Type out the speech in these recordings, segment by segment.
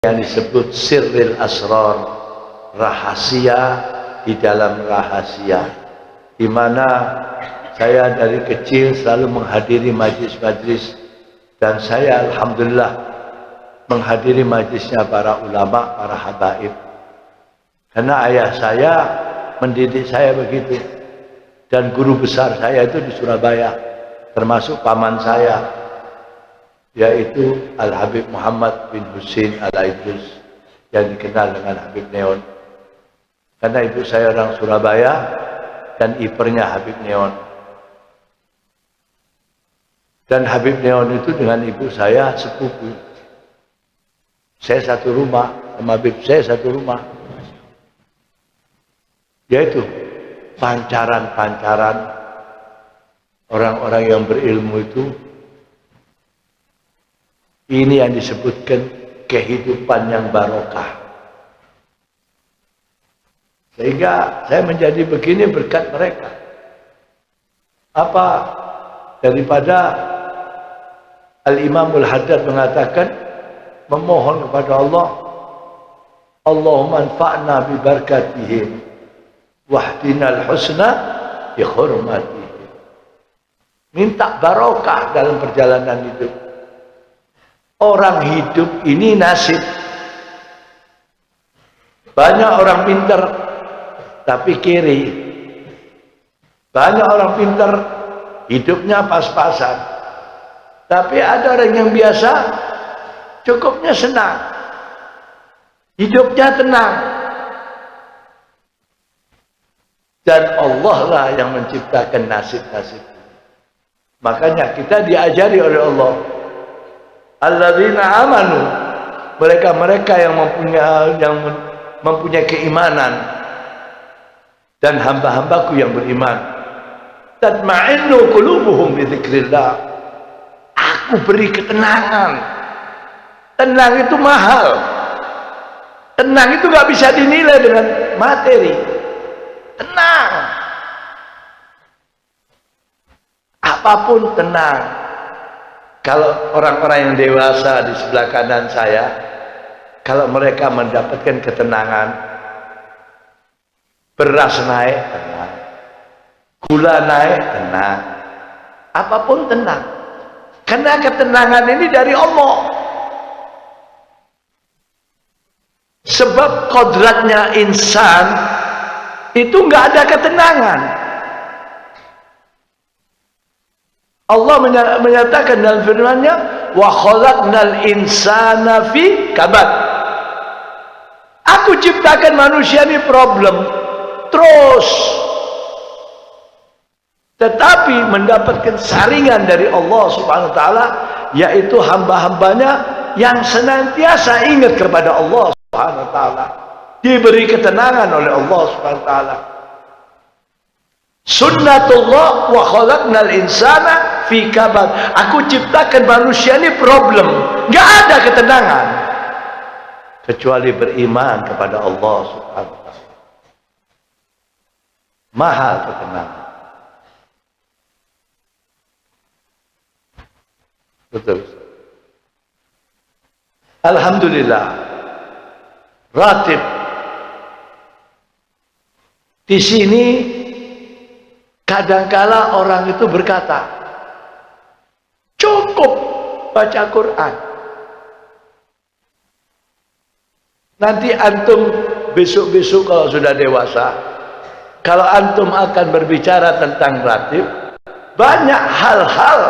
yang disebut sirril asrar, rahasia di dalam rahasia, di mana saya dari kecil selalu menghadiri majlis-majlis, dan saya alhamdulillah menghadiri majlisnya para ulama, para habaib, karena ayah saya mendidik saya begitu, dan guru besar saya itu di Surabaya, termasuk paman saya, yaitu Al-Habib Muhammad bin Husin Al-Aidrus, yang dikenal dengan Habib Neon. Karena ibu saya orang Surabaya dan iparnya Habib Neon. Dan Habib Neon itu dengan ibu saya sepupu. Saya satu rumah sama Habib saya satu rumah. Yaitu pancaran-pancaran orang-orang yang berilmu itu. Ini yang disebutkan kehidupan yang barokah. Sehingga saya menjadi begini berkat mereka. Apa daripada Al-Imamul Haddad mengatakan, memohon kepada Allah, Allahumma anfa'na bi barakatihim wahdinal husna bi hurmatihim. Minta barokah dalam perjalanan hidup. Orang hidup ini nasib. Banyak orang pintar tapi kiri. Banyak orang pintar hidupnya pas-pasan. Tapi ada orang yang biasa cukupnya senang. Hidupnya tenang. Dan Allah lah yang menciptakan nasib-nasib. Makanya kita diajari oleh Allah, alladzina amanu, mereka-mereka yang mempunyai keimanan, dan hamba-hambaku yang beriman, tatma'innu qulubuhum bi dzikrillah, aku beri ketenangan. Tenang itu mahal. Tenang itu gak bisa dinilai dengan materi. Tenang, apapun tenang. Kalau orang-orang yang dewasa di sebelah kanan saya, kalau mereka mendapatkan ketenangan, beras naik, tenang, gula naik, tenang, apapun tenang, karena ketenangan ini dari Allah. Sebab kodratnya insan itu nggak ada ketenangan. Allah menyatakan dalam firman-Nya, wa khalaqnal insana fi kabad. Aku ciptakan manusia ini problem terus, tetapi mendapatkan saringan dari Allah Subhanahu wa taala, yaitu hamba-hambanya yang senantiasa ingat kepada Allah Subhanahu wa taala, diberi ketenangan oleh Allah Subhanahu wa taala. Sunnatullah wa khalaqnal insana fi kabad. Aku ciptakan manusia ini problem, nggak ada ketenangan kecuali beriman kepada Allah Subhanahu wa taala. Mahal ketenangan. Betul. Alhamdulillah, ratib di sini kadangkala orang itu berkata, cukup baca Quran. Nanti antum besok-besok kalau sudah dewasa, kalau antum akan berbicara tentang ratib, banyak hal-hal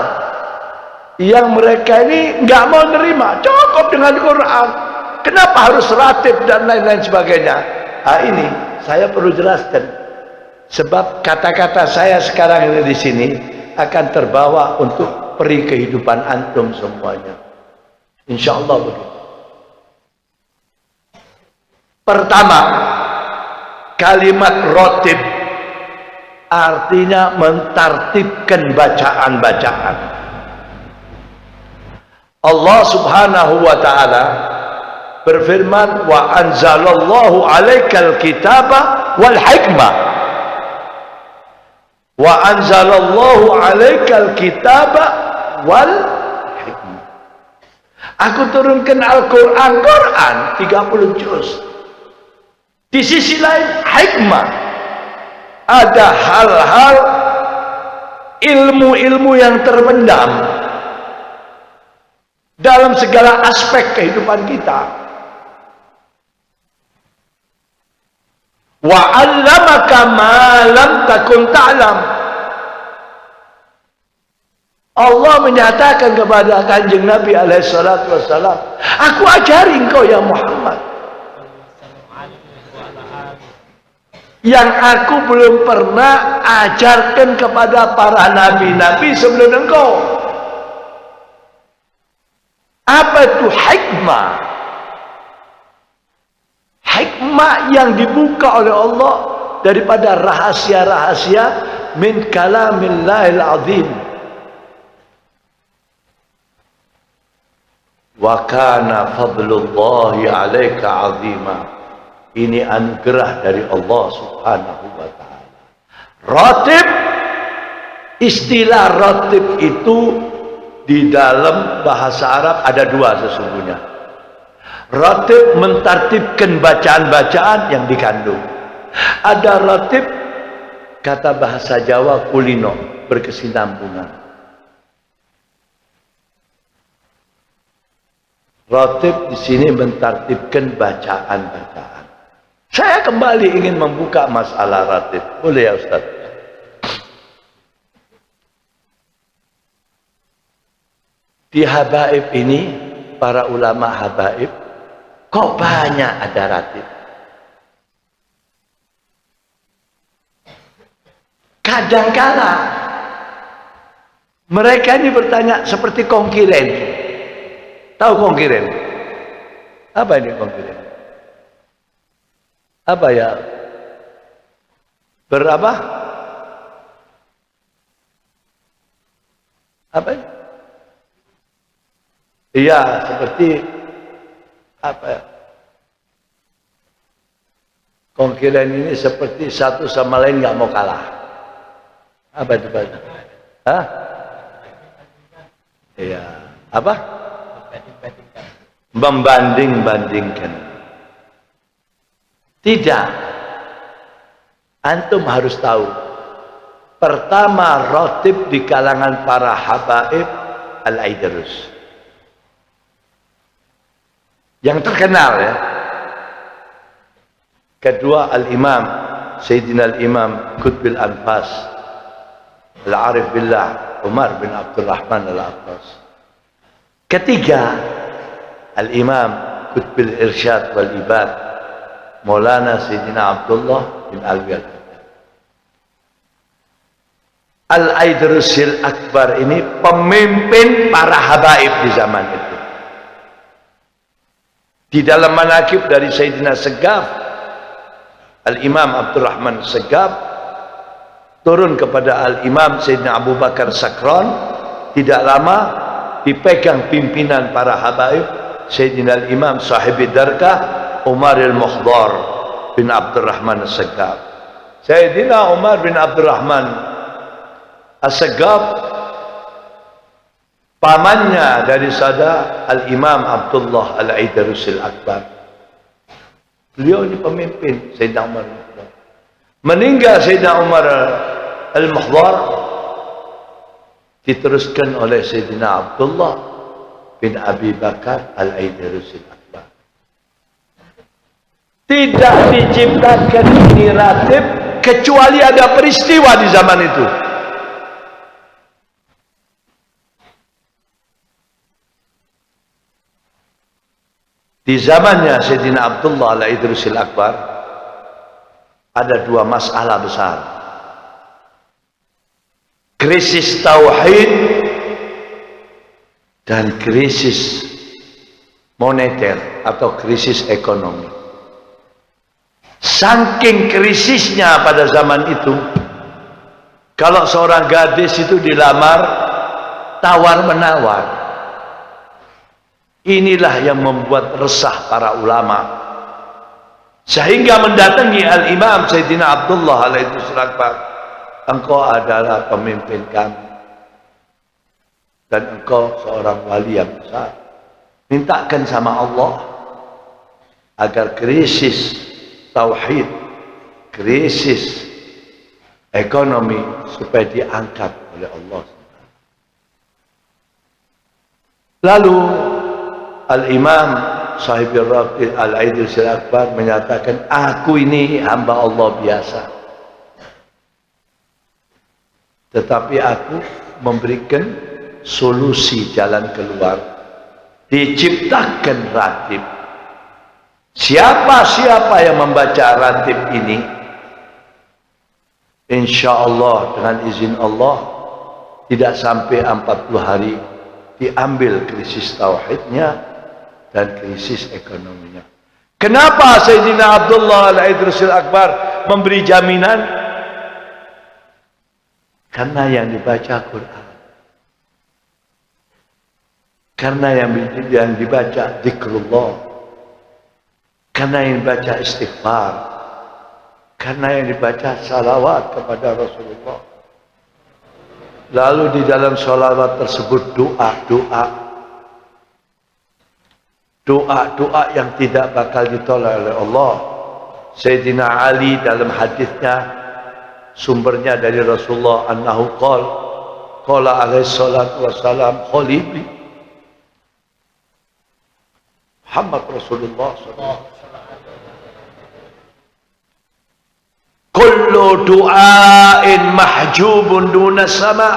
yang mereka ini nggak mau nerima. Cukup dengan Quran, kenapa harus ratib dan lain-lain sebagainya? Ini saya perlu jelaskan. Sebab kata-kata saya sekarang ini di sini akan terbawa untuk peri kehidupan antum semuanya. Insya Allah begitu. Pertama, kalimat rotib artinya mentartibkan bacaan-bacaan. Allah Subhanahu wa taala berfirman, wa anzalallahu alaikal kitaba wal hikmah. Wa anzalallahu alaikal kitaba wal hikmah. Aku turunkan Al-Quran, 30 juz. Di sisi lain hikmah. Ada hal-hal ilmu-ilmu yang terpendam dalam segala aspek kehidupan kita. Wa 'allamaka ma lam takun ta'lam. Allah menyatakan kepada Kanjeng Nabi alaihi salatu wassalam, aku ajari engkau ya Muhammad yang aku belum pernah ajarkan kepada para nabi-nabi sebelum engkau. Apa itu hikmah? Hikmah yang dibuka oleh Allah daripada rahasia-rahasia min kalamillahil azim. Wa kana fadlullahi 'alaika 'azima. Ini anugerah dari Allah Subhanahu wa taala. Ratib, istilah ratib itu di dalam bahasa Arab ada dua sesungguhnya. Ratib mentartibkan bacaan-bacaan yang dikandung. Ada ratib kata bahasa Jawa kulino, berkesinambungan. Ratib di sini mentartibkan bacaan-bacaan. Saya kembali ingin membuka masalah ratib. Boleh ya Ustaz? Di habaib ini, para ulama habaib, kok banyak ada ratib? Kadangkala mereka ini bertanya seperti kongkiren. Tahu kongkiren? Apa ini kongkiren? Apa ya? Berapa? Apa ini? Iya, seperti apa ya? Kongkiren ini seperti satu sama lain nggak mau kalah. Apa itu bahasa? Hah? Iya. Apa? Membanding-bandingkan. Tidak. Antum harus tahu. Pertama ratib di kalangan para habaib Al-Aidarus. Yang terkenal ya. Kedua Al-Imam Sayyidina Al-Imam Qutbil Anfas Al-Arif Billah Umar bin Abdul Rahman Al-Abbas. Ketiga Al-Imam Qutbil Irsyad wal Ibad Maulana Sayyidina Abdullah bin Alwi Al-Haddad. Al-Aidarusil Akbar ini pemimpin para habaib di zaman itu. Di dalam manaqib dari Sayyidina Segaf, Al-Imam Abdurrahman Segaf turun kepada Al-Imam Sayyidina Abu Bakar Sakran, tidak lama dipegang pimpinan para habaib Sayyidina Al-Imam Sahibi Darkah Umar Al-Mukhdar bin Abdurrahman As-Segaf. Sayyidina Umar bin Abdurrahman As-Segaf pamannya dari sada Al-Imam Abdullah Al-Aidarusil Akbar. Beliau ini pemimpin Sayyidina Umar. Meninggal Sayyidina Umar Al-Mukhdar diteruskan oleh Sayyidina Abdullah bin Abi Bakar Al-Aidarusil Akbar. Tidak diciptakan ini ratib kecuali ada peristiwa di zaman itu. Di zamannya Sayyidina Abdullah Al-Aidarusil Akbar ada dua masalah besar. Krisis tauhid dan krisis moneter atau krisis ekonomi. Saking krisisnya pada zaman itu, kalau seorang gadis itu dilamar tawar-menawar. Inilah yang membuat resah para ulama, sehingga mendatangi Al-Imam Sayyidina Abdullah Al-Aidarusil Akbar. Engkau adalah pemimpin kami dan engkau seorang wali yang besar. mintakan sama Allah agar krisis tauhid, krisis ekonomi supaya diangkat oleh Allah. Lalu Al-Imam Sahib Al-Aidil Akbar menyatakan, aku ini hamba Allah biasa, tetapi aku memberikan solusi jalan keluar. Diciptakan ratib. Siapa yang membaca ratib ini, insya Allah dengan izin Allah tidak sampai 40 hari diambil krisis tauhidnya dan krisis ekonominya. Kenapa Sayyidina Abdullah Al-Idrisil Akbar memberi jaminan? Karena yang dibaca Quran, karena yang dibaca zikrullah, karena yang dibaca istighfar, karena yang dibaca salawat kepada Rasulullah. Lalu di dalam salawat tersebut doa yang tidak bakal ditolak oleh Allah. Sayyidina Ali dalam hadisnya, sumbernya dari Rasulullah, annahu qala alaihi salatu wassalam, khalili Muhammad Rasulullah sallallahu alaihi wasallam, kullu du'ain mahjubun duna sama,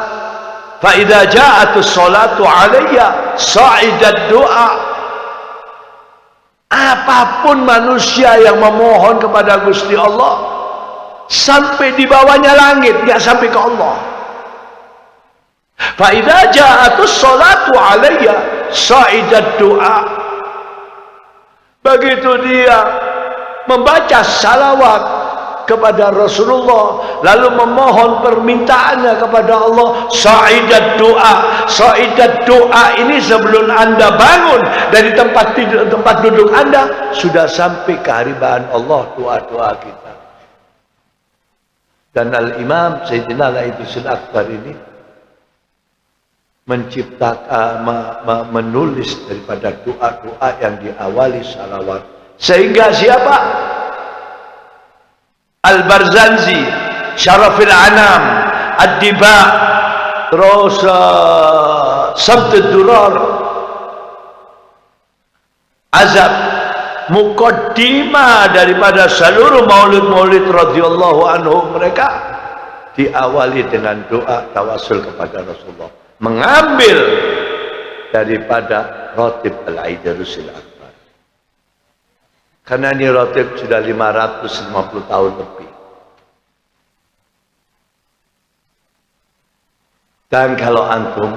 fa idza ja'atus salatu alayya sa'idat du'a. Apapun manusia yang memohon kepada Gusti Allah sampai di bawahnya langit, enggak sampai ke Allah. Fa idza ja'atus salatu alayya sa'idat du'a. Begitu dia membaca salawat kepada Rasulullah, lalu memohon permintaannya kepada Allah, sa'idat doa ini sebelum anda bangun dari tempat duduk anda, sudah sampai kehariban Allah doa-doa kita. Dan Al-Imam Sayyidina Al-Idrisil Akbar ini menciptakan, menulis daripada doa-doa yang diawali salawat, sehingga siapa? Al-Barzanji, Syarafil Anam, Ad-Diba, terus Sabd Durar, Azab, mukaddimah daripada seluruh maulid-maulid radhiyallahu anhu, mereka diawali dengan doa tawasul kepada Rasulullah, mengambil daripada Ratib Al-Idrisil Akbar. Karena ini Ratib sudah 550 tahun lebih. Dan kalau antum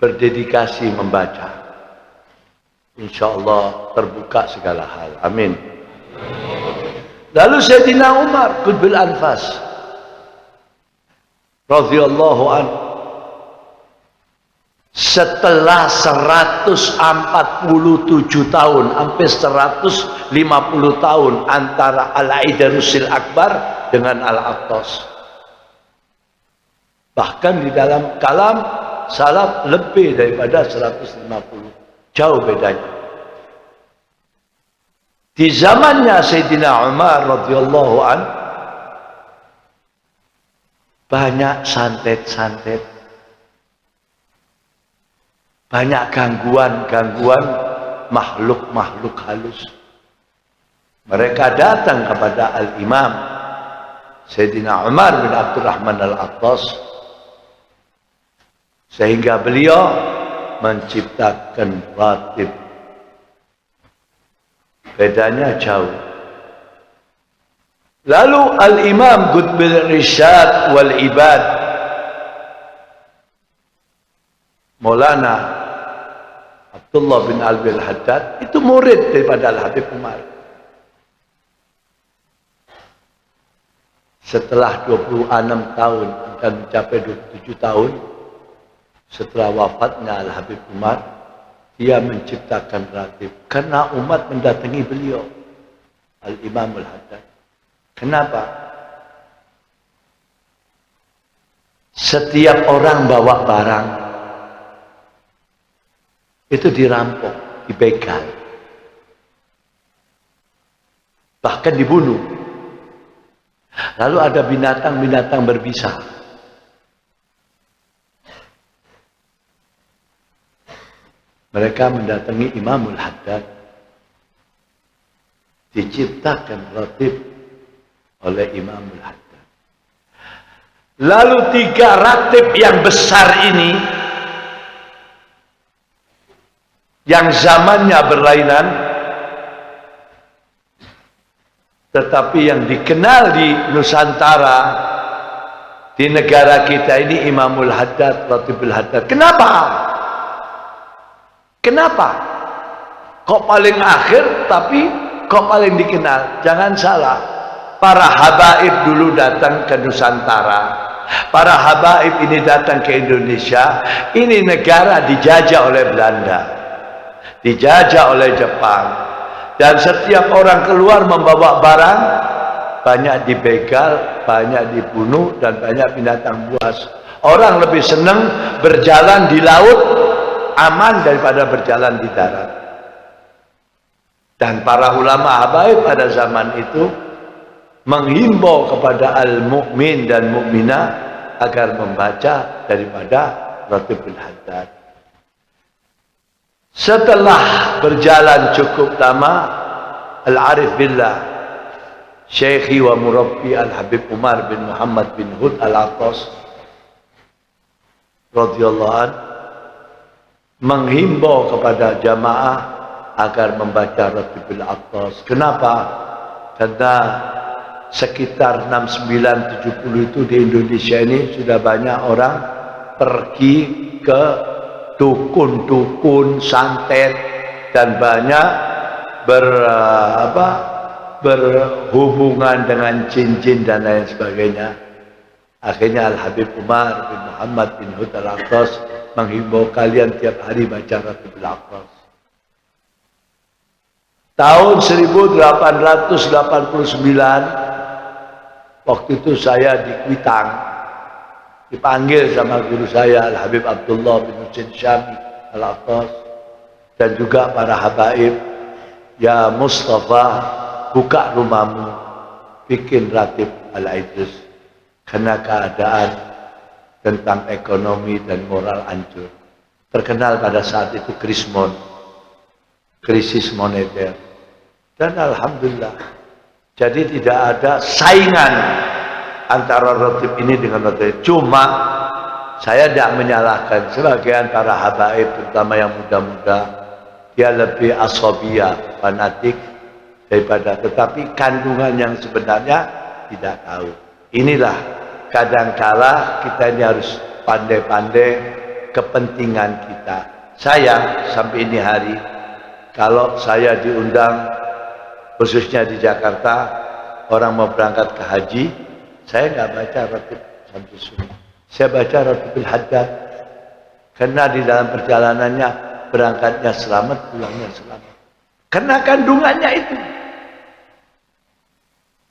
berdedikasi membaca, insya Allah terbuka segala hal. Amin. Lalu Sayyidina Umar Qutbil Anfas radhiyallahu anhu, setelah 147 tahun, hampir 150 tahun antara Al-Idrisil Akbar dengan Al-Attas, bahkan di dalam kalam salaf lebih daripada 150, jauh bedanya. Di zamannya Sayyidina Umar radhiyallahu anhu banyak santet-santet, banyak gangguan makhluk-makhluk halus. Mereka datang kepada Al-Imam Sayyidina Umar bin Abdurrahman Al-Attas, sehingga beliau menciptakan ratib. Bedanya jauh. Lalu Al-Imam Qutbil Irsyad wal Ibad, Maulana Abdullah bin Alwi Al-Haddad, itu murid daripada Al-Habib Umar. Setelah 26 tahun dan mencapai 27 tahun setelah wafatnya Al-Habib Umar, dia menciptakan ratib karena umat mendatangi beliau, Al-Imam Al-Haddad. Kenapa? Setiap orang bawa barang, itu dirampok, dibegal, bahkan dibunuh. Lalu ada binatang-binatang berbisa. Mereka mendatangi Imamul Haddad, diciptakan ratib oleh Imamul Haddad. Lalu 3 ratib yang besar ini, yang zamannya berlainan, tetapi yang dikenal di Nusantara, di negara kita ini, Imamul Haddad, Ratibul Haddad. Kenapa? Kenapa? Kok paling akhir tapi kok paling dikenal? Jangan salah, para habaib dulu datang ke Nusantara. Para habaib ini datang ke Indonesia. Ini negara dijajah oleh Belanda, dijajah oleh Jepang, dan setiap orang keluar membawa barang, banyak dibegal, banyak dibunuh, dan banyak binatang buas. Orang lebih senang berjalan di laut aman daripada berjalan di darat. Dan para ulama habaib pada zaman itu menghimbau kepada al-mu'min dan mu'minah agar membaca daripada Ratibul Haddad. Setelah berjalan cukup lama, Al-Arif Billah, Syekhi wa Murabbi Al-Habib Umar bin Muhammad bin Hud Al-Attas radhiyallahu anhu menghimbau kepada jamaah agar membaca Ratibul Attas. Kenapa? Karena sekitar 69-70 itu di Indonesia ini sudah banyak orang pergi ke dukun-dukun, santet, dan banyak berhubungan dengan jin-jin dan lain sebagainya. Akhirnya Al-Habib Umar bin Muhammad bin Hud Al-Attas menghimbau kalian tiap hari baca Ratibul Attas. Tahun 1889, waktu itu saya di Kuitang, dipanggil sama guru saya Al-Habib Abdullah bin Husain Syami Al-Attas, dan juga para habaib, ya Mustafa, buka rumahmu, bikin Ratib Al-Idris, karena keadaan tentang ekonomi dan moral hancur. Terkenal pada saat itu Krismon, krisis moneter. Dan alhamdulillah, jadi tidak ada saingan antara Ratib ini dengan Ratib. Cuma saya tidak menyalahkan sebagian para habaib, terutama yang muda-muda, dia lebih asabiyah, fanatik daripada, tetapi kandungan yang sebenarnya tidak tahu. Inilah kadangkala kita ini harus pandai-pandai kepentingan kita. Saya sampai ini hari, kalau saya diundang khususnya di Jakarta, orang mau berangkat ke haji, saya nggak baca Ratib Syamsul Sunnah, saya baca Ratibul Haddad, karena di dalam perjalanannya berangkatnya selamat, pulangnya selamat, karena kandungannya itu.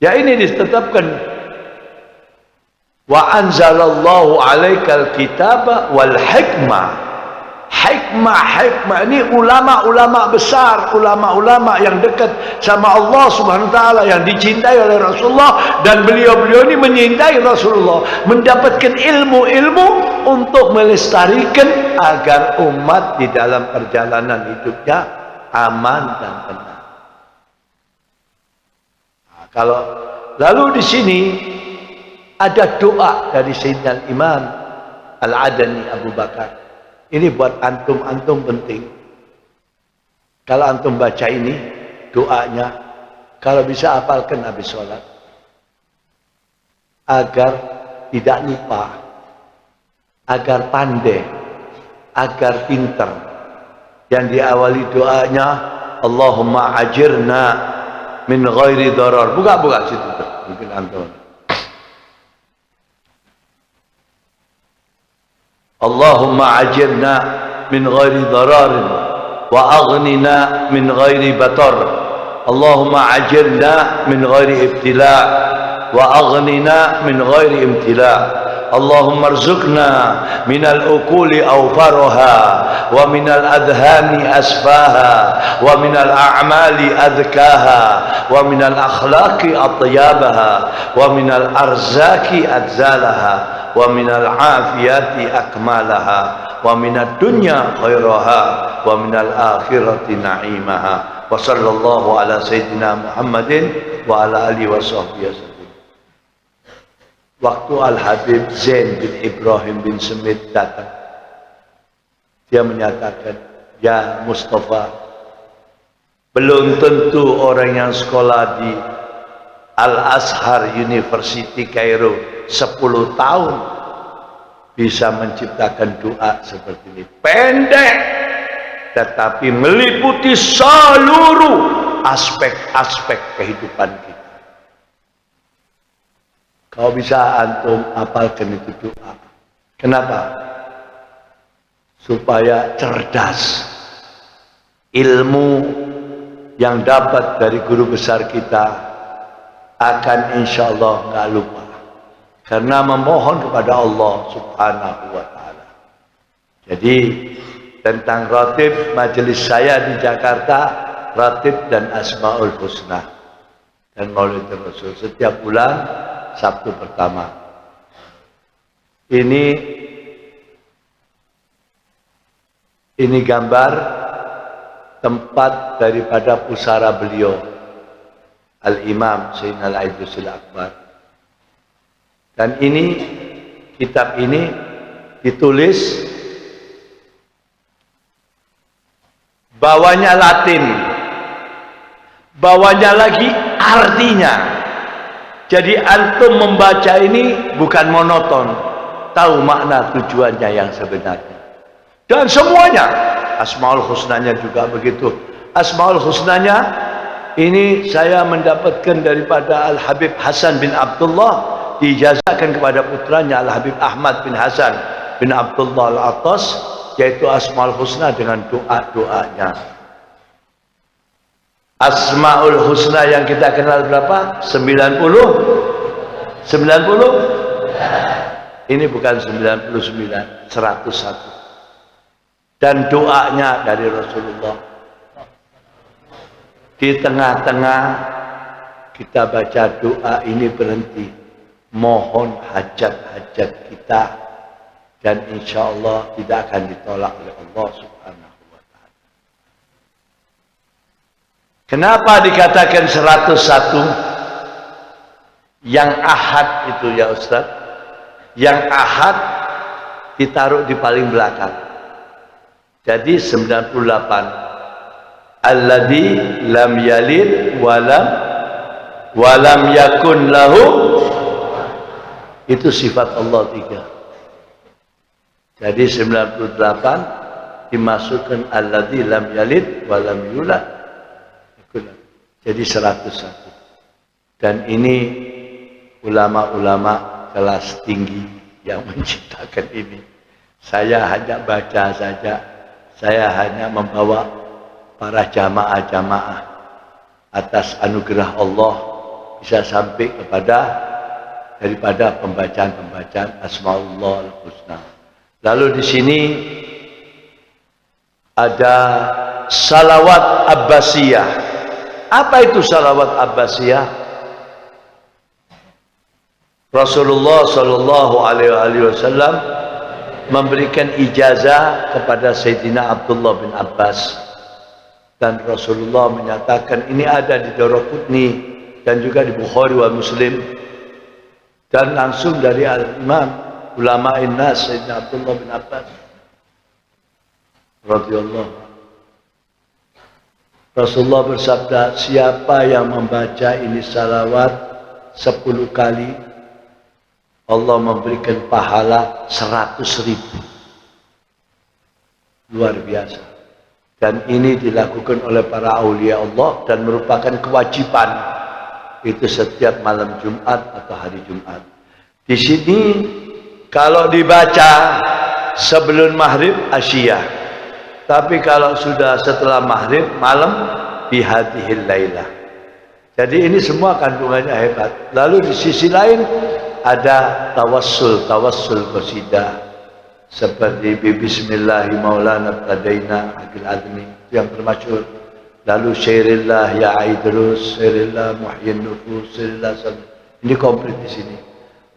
Ya ini ditetapkan, wa anzalallahu alaikal kitaba wal hikmah. Hikmah ini ulama-ulama besar, ulama-ulama yang dekat sama Allah Subhanahu wa taala, yang dicintai oleh Rasulullah, dan beliau-beliau ini menyintai Rasulullah, mendapatkan ilmu-ilmu untuk melestarikan agar umat di dalam perjalanan hidupnya aman dan tenang. Nah, kalau lalu di sini ada doa dari Sayyidina Imam Al-Adani Abu Bakar. Ini buat antum-antum penting. Kalau antum baca ini, doanya, kalau bisa hafalkan habis sholat, agar tidak lupa, agar pandai, agar pintar. Yang diawali doanya, Allahumma ajirna min ghairi darar. Buka-buka situ, mungkin antum. Allahumma ajirna min ghairi dararin wa aghnina min ghairi batar. Allahumma ajirna min ghairi ibtila wa aghnina min ghairi imtila. Allahumma rzuqna minal uquli awfaraha wa minal adhani asfaha wa minal a'mali adhkaha wa minal akhlaqi atyabaha wa minal arzaki adzalaha wa minal afiyati akmalaha wa minad dunya khairaha wa minal akhirati na'imaha wa sallallahu ala sayyidina Muhammadin wa ala alihi wa sahbihi wasallam. Waktu Al-Habib Zain bin Ibrahim bin Smith datang, dia menyatakan, ya Mustafa, belum tentu orang yang sekolah di Al-Azhar University Kairo 10 tahun bisa menciptakan doa seperti ini. Pendek, tetapi meliputi seluruh aspek-aspek kehidupan kita. Kalau bisa antum hafalkan itu doa. Kenapa? Supaya cerdas. Ilmu yang dapat dari guru besar kita akan insya Allah nggak lupa. Karena memohon kepada Allah Subhanahu wa ta'ala. Jadi tentang ratib majelis saya di Jakarta, ratib dan Asmaul Husna dan Maulid Rasul setiap bulan Sabtu pertama. Ini gambar tempat daripada pusara beliau Al-Imam Sayyidina Al-Aidusil Akbar. Dan ini kitab ini ditulis bawahnya Latin, bawahnya lagi artinya. Jadi antum membaca ini bukan monoton, tahu makna tujuannya yang sebenarnya. Dan semuanya, Asmaul Husnanya juga begitu. Asmaul Husnanya ini saya mendapatkan daripada Al-Habib Hasan bin Abdullah, diijazahkan kepada putranya Al-Habib Ahmad bin Hasan bin Abdullah Al-Attas, yaitu Asmaul Husna dengan doa-doanya. Asmaul Husna yang kita kenal berapa? 90? 90? Ini bukan 99, 101. Dan doanya dari Rasulullah. Di tengah-tengah kita baca doa ini berhenti. Mohon hajat-hajat kita. Dan insya Allah tidak akan ditolak oleh Allah Subhanahu. Kenapa dikatakan 101? Yang ahad itu ya Ustaz. Yang ahad ditaruh di paling belakang. Jadi 98. Alladzi lam yalid walam yakun lahu. Itu sifat Allah 3. Jadi 98 dimasukkan alladzi lam yalid walam yulad. Jadi 101. Dan ini ulama-ulama kelas tinggi yang menciptakan ini. Saya hanya baca saja. Saya hanya membawa para jamaah-jamaah atas anugerah Allah bisa sampai kepada daripada pembacaan-pembacaan Asmaullah Al-Husna. Lalu di sini ada salawat Abbasiyah. Apa itu salawat Abbasiyah? Rasulullah Shallallahu Alaihi Wasallam memberikan ijazah kepada Sayyidina Abdullah bin Abbas, dan Rasulullah menyatakan ini ada di Daraqutni dan juga di Bukhari wa Muslim, dan langsung dari Al-Imam Ulama'in Nas Sayyidina Abdullah bin Abbas radhiyallahu. Rasulullah bersabda, siapa yang membaca ini salawat 10 kali, Allah memberikan pahala 100.000. Luar biasa. Dan ini dilakukan oleh para aulia Allah dan merupakan kewajiban. Itu setiap malam Jumat atau hari Jumat. Di sini kalau dibaca sebelum maghrib asyiyah. Tapi kalau sudah setelah maghrib malam bihadihil lailah. Jadi ini semua kandungannya hebat. Lalu di sisi lain ada tawassul qasidah seperti Bismillahi Maulana Tadaina Agil Admi yang termasyhur. Lalu Syairillah Ya Aidrus, Syairillah Muhyin Nufus, Syairillah ini komplit di sini.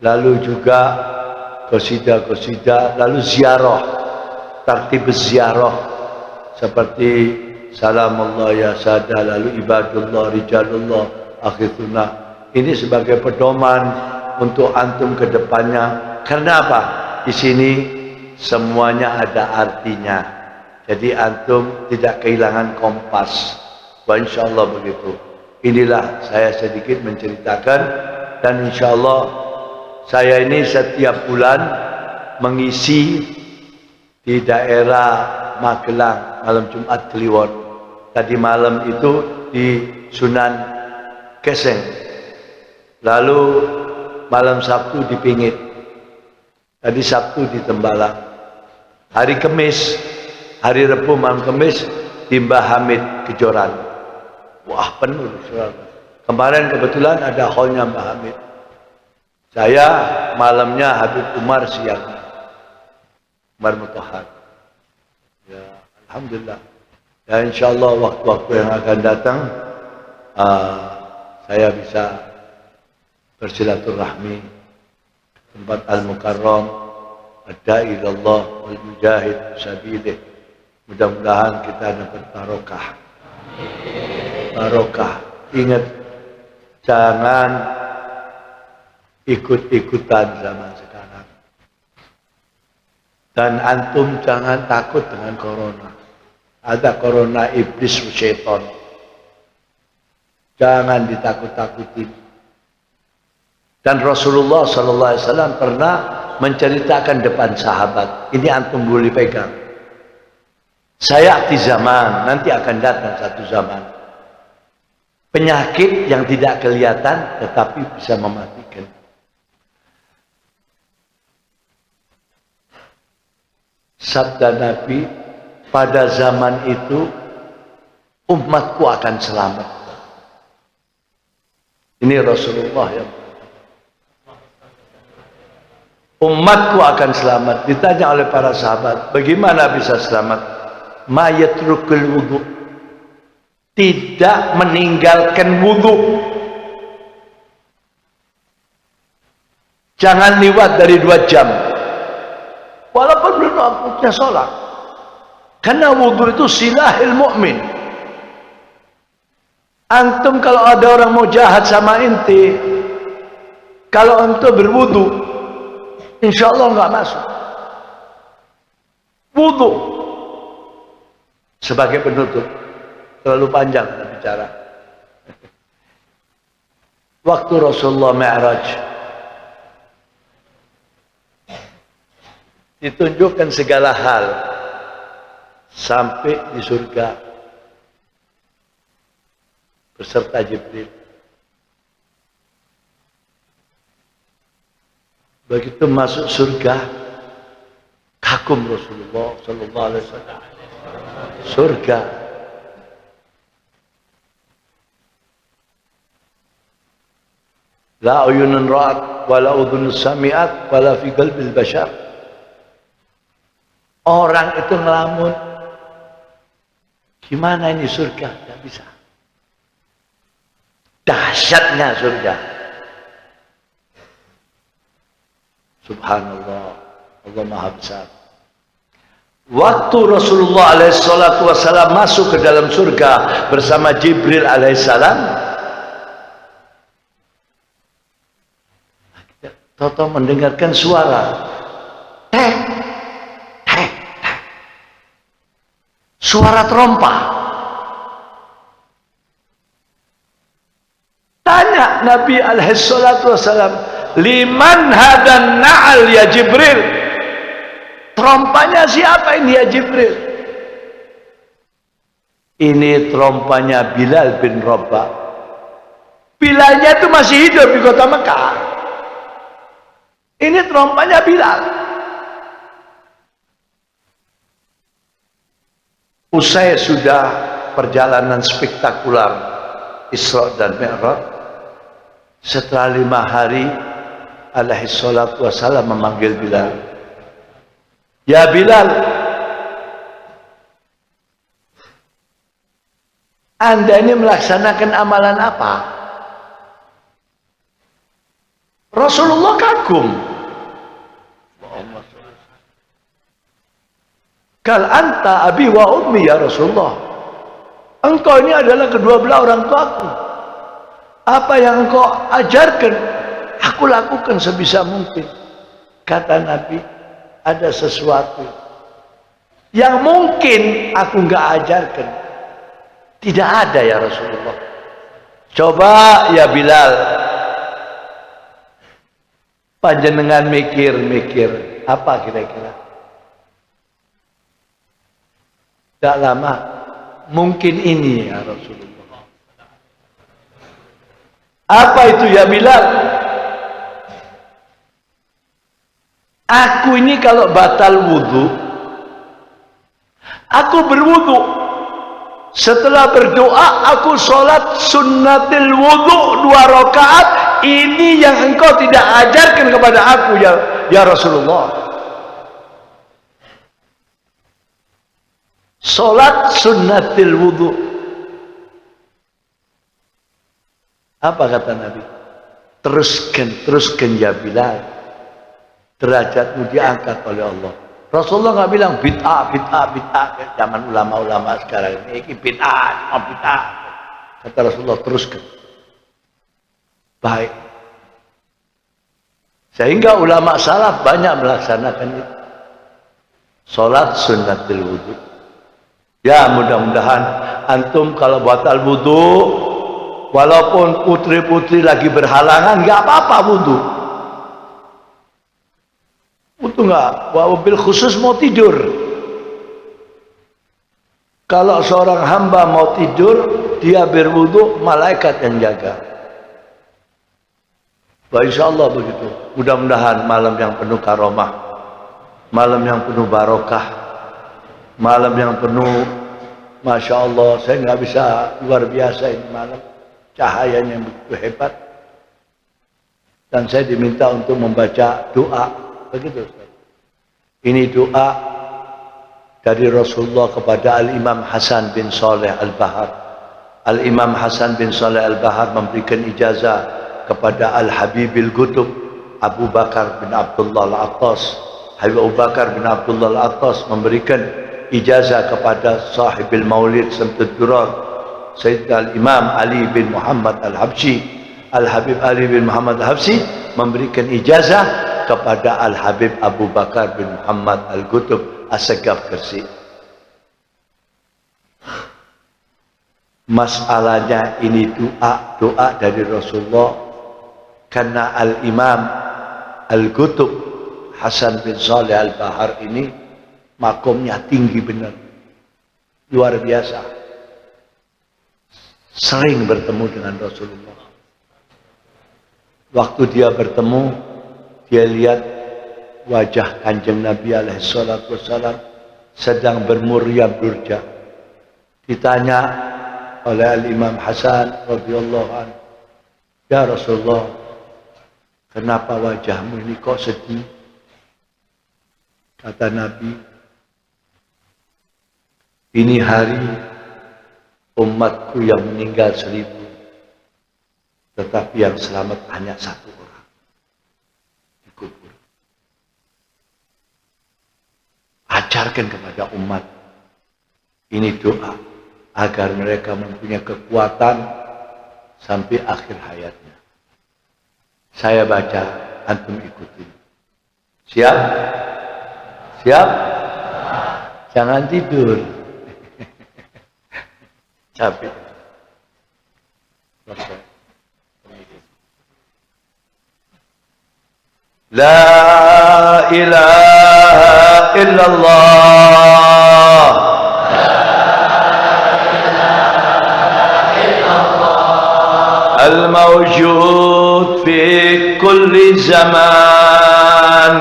Lalu juga qasidah, lalu ziarah, tartib ziarah seperti Salamullah Ya Sada, lalu Ibadullah, Rijalullah, Akhiruna. Ini sebagai pedoman untuk antum ke depannya. Karena apa? Di sini semuanya ada artinya. Jadi antum tidak kehilangan kompas. Wah, insyaallah begitu. Inilah saya sedikit menceritakan, dan insyaallah saya ini setiap bulan mengisi di daerah Magelang malam Jumat Kliwon. Tadi malam itu di Sunan Geseng. Lalu malam Sabtu di Pingit. Tadi Sabtu di Tembalang. Hari Kamis, hari Rabu malam Kamis di Mbah Hamid Kejoran. Wah, penuh saudara. Kemarin kebetulan ada hallnya Mbah Hamid. Saya malamnya Habib Umar, siangnya Umar Mutahar. Ya, alhamdulillah. Ya, insyaallah waktu-waktu yang akan datang saya bisa bersilaturahmi tempat Al-Mukarram, ad-da'i ilallah wal mujahid sabilih. Mudah-mudahan kita dapat barokah. Barokah. Ingat, jangan ikut-ikutan zaman sekarang. Dan antum jangan takut dengan corona. Ada corona iblis syaitan. Jangan ditakut-takutin. Dan Rasulullah SAW pernah menceritakan depan sahabat. Ini antum boleh pegang. Saya di zaman, nanti akan datang satu zaman. Penyakit yang tidak kelihatan tetapi bisa mematikan. Sabda Nabi, pada zaman itu umatku akan selamat. Ini Rasulullah yang umatku akan selamat. Ditanya oleh para sahabat, bagaimana bisa selamat? Ma yatrukul wudu, tidak meninggalkan wudu. Jangan lewat dari 2 jam walaupun belum waktunya sholat, karena wudu itu silahil mu'min. Antum kalau ada orang mau jahat sama inti, kalau antum berwudu, insya Allah nggak masuk. Wudu sebagai penutup. Terlalu panjang kita bicara. Waktu Rasulullah Mi'raj, ditunjukkan segala hal sampai di surga beserta Jibril. Begitu masuk surga, kagum Rasulullah sallallahu alaihi wasallam. Surga la uyunun ra'at wa la udhun sami'at wa la fi qalbil bashar. Orang itu ngelamun, gimana ini surga? Tidak bisa. Dahsyatnya surga. Subhanallah, Allah Maha Besar. Waktu Rasulullah SAW masuk ke dalam surga bersama Jibril alaihissalam, Toto mendengarkan suara, suara trompa. Tanya Nabi alaihissalam, liman hadan na'al ya Jibril? Trompanya siapa ini ya Jibril? Ini trompanya Bilal bin Rabah. Bilalnya itu masih hidup di kota Mekah. Ini trompanya Bilal. Usai sudah perjalanan spektakular Isra dan Mi'raj, setelah 5 hari alaihi salatu wassalam memanggil Bilal. Ya Bilal, Anda ini melaksanakan amalan apa? Rasulullah kagum. Kal anta abi wa ummi ya Rasulullah. Engkau ini adalah kedua belah orang tuaku. Apa yang engkau ajarkan, aku lakukan sebisa mungkin. Kata Nabi, ada sesuatu yang mungkin aku enggak ajarkan. Tidak ada ya Rasulullah. Coba ya Bilal, panjenengan mikir-mikir, apa kira-kira? Tidak lama, mungkin ini ya Rasulullah. Apa itu ya Bilal? Aku ini kalau batal wudhu, aku berwudhu. Setelah berdoa, aku sholat sunnatil wudhu 2 rakaat. Ini yang engkau tidak ajarkan kepada aku ya Rasulullah. Sholat sunnatil wudhu. Apa kata Nabi? Teruskan ya Bilal. Derajatmu diangkat oleh Allah. Rasulullah nggak bilang bid'ah zaman ulama-ulama sekarang ini bid'ah. Kata Rasulullah, teruskan. Baik. Sehingga ulama salaf banyak melaksanakan itu. Salat sunnatul wudu. Ya mudah-mudahan antum kalau batal wudu, walaupun putri-putri lagi berhalangan nggak apa-apa wudu. Wudu nggak, wabil khusus mau tidur. Kalau seorang hamba mau tidur, dia berwudu, malaikat yang jaga. Wah, insya Allah begitu. Mudah-mudahan malam yang penuh karomah, malam yang penuh barokah, malam yang penuh, masya Allah, saya nggak bisa luar biasa ini malam, cahayanya begitu hebat. Dan saya diminta untuk membaca doa. Begitu Ustaz. Ini doa dari Rasulullah kepada Al-Imam Hasan bin Saleh Al-Bahar. Al-Imam Hasan bin Saleh Al-Bahar memberikan ijazah kepada Al-Habibil Qutub Abu Bakar bin Abdullah Al-Attas. Abu Bakar bin Abdullah Al-Attas memberikan ijazah kepada sahibil maulid Samtud Durar Sayyidina Al-Imam Ali bin Muhammad Al-Habsyi. Al-Habib Ali bin Muhammad Al-Habsyi memberikan ijazah kepada Al-Habib Abu Bakar bin Muhammad Al-Qutub As-Sagaf Gresik. Masalahnya ini doa dari Rasulullah, karena Al-Imam Al-Qutub Hasan bin Saleh Al-Bahar ini makomnya tinggi benar, luar biasa, sering bertemu dengan Rasulullah. Waktu dia bertemu, dia lihat wajah Kanjeng Nabi alaihi salatu wassalam sedang bermuria burja. Ditanya oleh Al-Imam Hasan radhiyallahu anhu, ya Rasulullah, kenapa wajahmu ini kok sedih? Kata Nabi, ini hari umatku yang meninggal 1000, tetapi yang selamat hanya 1 orang dikubur. Ajarkan kepada umat ini doa agar mereka mempunyai kekuatan sampai akhir hayatnya. Saya baca, antum ikuti. Siap? Siap? Jangan tidur. Capek. La ilaha illallah. Al-mawjud fi kulli zaman.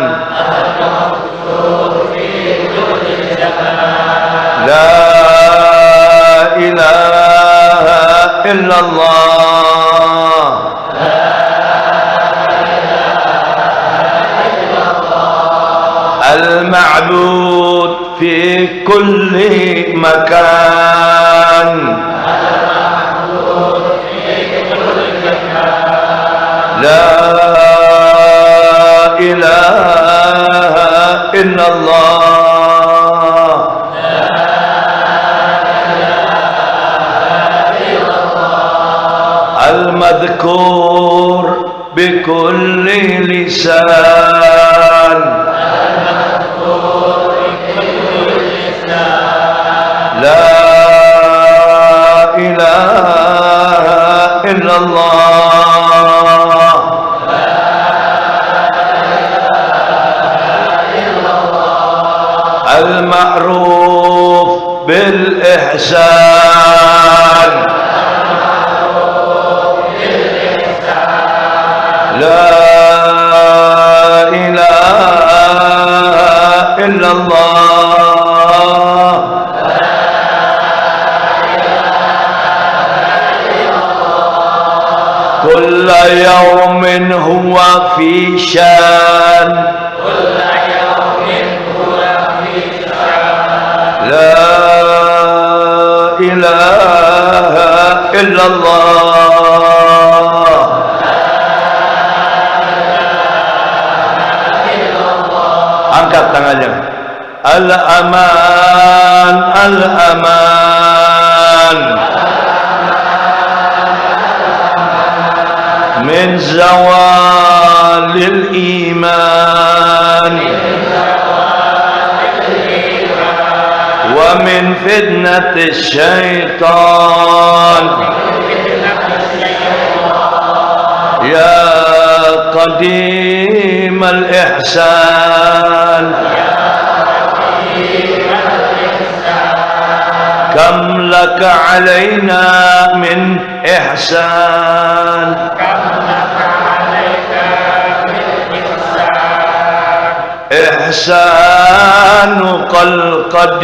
La ilaha illallah. المعبود في كل مكان لا إله إلا الله المذكور بكل لسان لا إله إلا الله المعروف بالإحسان لا إله إلا الله كل يوم هو في شان لا إله إلا الله angkat tangannya al-aman al-aman min zawalil iman ومن فتنة الشيطان يا قديم الإحسان كم لك علينا من إحسان إحسانك القديم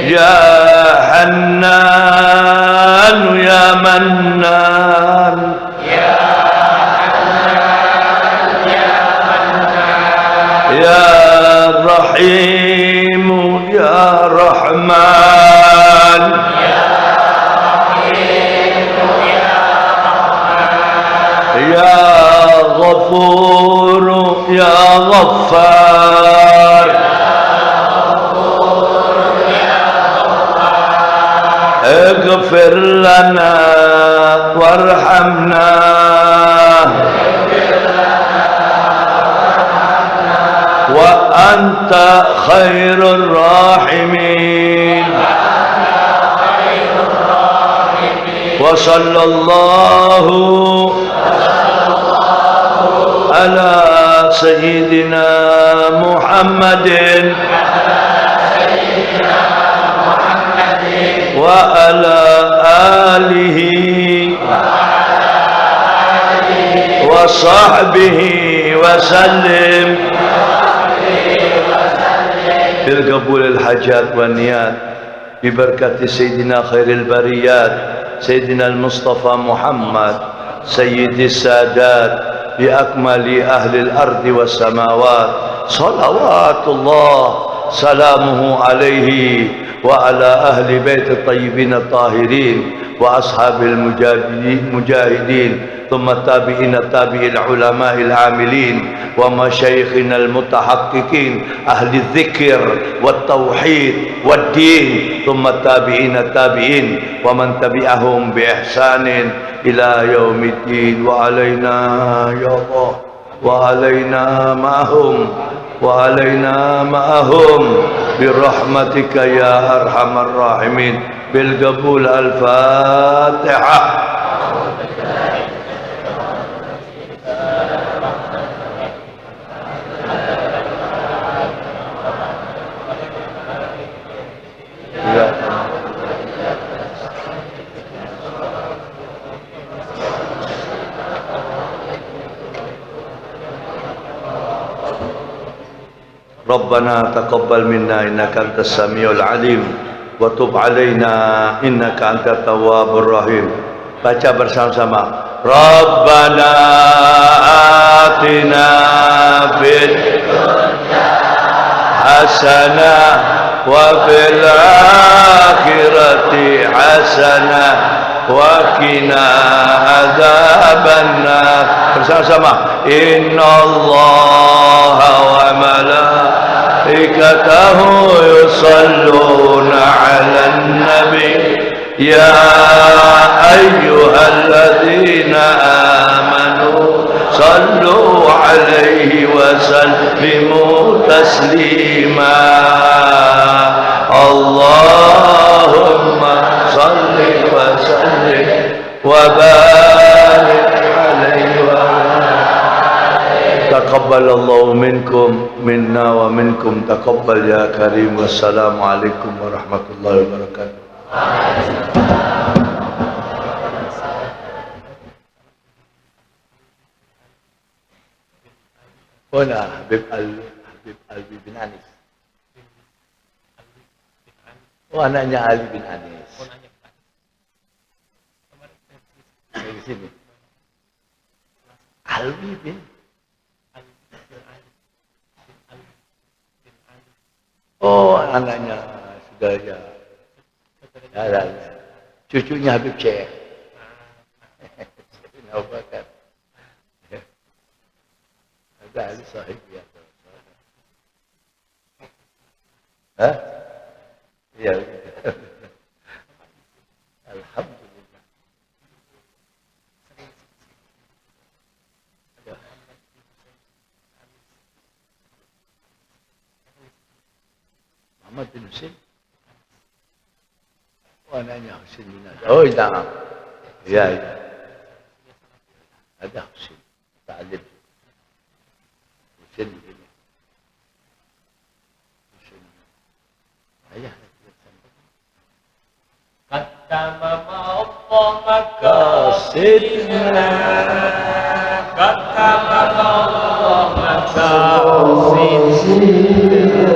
يا حنان يا منان يا رحيم يا رحمن يا غفور يا غفار اغفر لنا وارحمنا وأنت خير الراحمين وصلى الله على سيدنا محمد وعلى آله وصحبه وسلم بالقبول الحاجات والنيات ببركة سيدنا خير البريات سيدنا المصطفى محمد سيد السادات بأكمل أهل الأرض والسماوات صلوات الله سلامه عليه وعلى أهل بيت الطيبين الطاهرين وأصحاب المجاهدين ثم التابعين التابعي العلماء العاملين ومشايخنا المتحققين أهل الذكر والتوحيد والدين ثم التابعين التابعين ومن تبعهم بإحسان إلى يوم الدين وعلينا يا الله وعلينا معهم برحمتك يا أرحم الراحمين بالقبول الفاتحة ربنا تقبل منا إنك أنت السميع العليم وتب علينا إنك أنت التواب الرحيم. Baca bersama-sama. Rabbana atina fid hasanah wa fil akhirati hasanah wa qina adzabannar. Bersama-sama, innallaha wa malaikatahu yusalluna 'alan nabi ya ayyuhalladzina amanu sallu 'alaihi wa sallimu taslima. Allahumma salli wa sallim wa barik alaihi wa taqabbalallahu minkum minna wa minkum taqabbal ya karim. Wassalamu alaikum warahmatullahi wabarakatuh. Bona Habib Alwi bin Anis. Oh, anaknya Ali bin Anis. Di sini. Alwi bin Oh, anaknya sudah ya. Ya, cucunya Habib Syekh. Abu Bakar. Ada ahli sahib ya. Hah? Iya. Alhamdulillah. Muhammad bin Husain. Oh, anaknya Husain bin Ali. Oh, iya. Iya, iya. Ada Husain. Ta'alim. Husain begini. Husain. Ayah. Qaddama Allah maqasidna. Qaddama Allah maqasidna.